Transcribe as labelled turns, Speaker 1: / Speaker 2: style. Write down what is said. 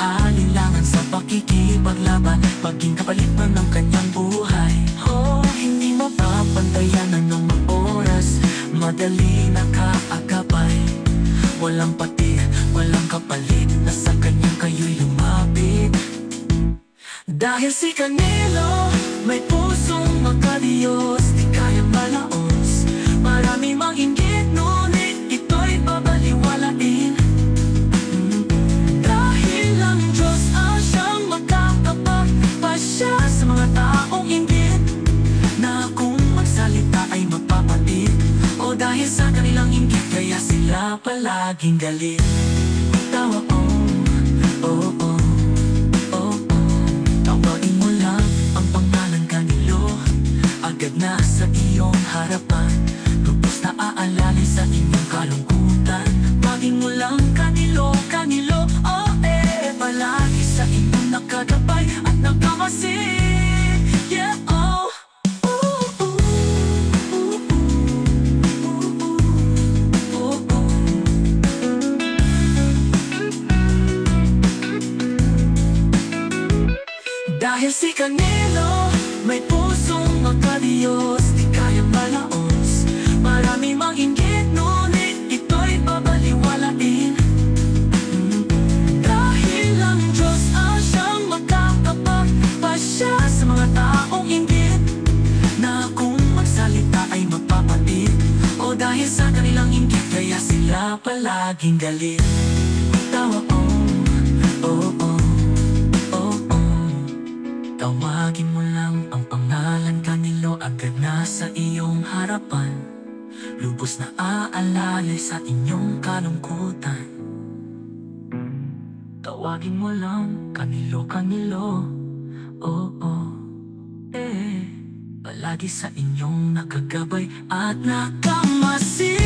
Speaker 1: alinlangan sa pakikipaglaban, maging kapalit man ng kanyang buhay. Hindi mapapantayan ng mga oras, madali nakaagapay. Walang pati, walang kapalit, na sa kanyang kayo'y lumapit. Dahil si Canelo may pusong makadiyos, di kayang malaos. Marami mang inggit, ngunit ito'y babaliwalain. Dahil ang Diyos ang siyang makakapagpasya sa mga taong inggit, na kung magsalita ay mapapalit. O dahil sa kanilang inggit, kaya sila palaging galit. Tawa oh, tawagin mo lang ang pangalan Canelo, agad na sa iyong harapan. Lubos na aalalay sa inyong kalungkutan. Tawagin mo lang Canelo, Canelo, palagi sa inyong nakagabay at nakamasid. Yeah, dahil si Canelo may pusong makadiyos, di kayang malaos. Marami mang inggit, ngunit ito'y babaliwalain. Dahil ang Diyos ang siyang makakapagpasya sa mga taong inggit, na kung magsalita ay mapapalit. O dahil sa kanilang inggit, kaya sila palaging galit. Tawa tawagin mo lang ang pangalan Canelo, agad na sa iyong harapan. Lubos na aalalay sa inyong kalungkutan. Tawagin mo lang Canelo, Canelo, palagi sa inyong nakagabay at nakamasid.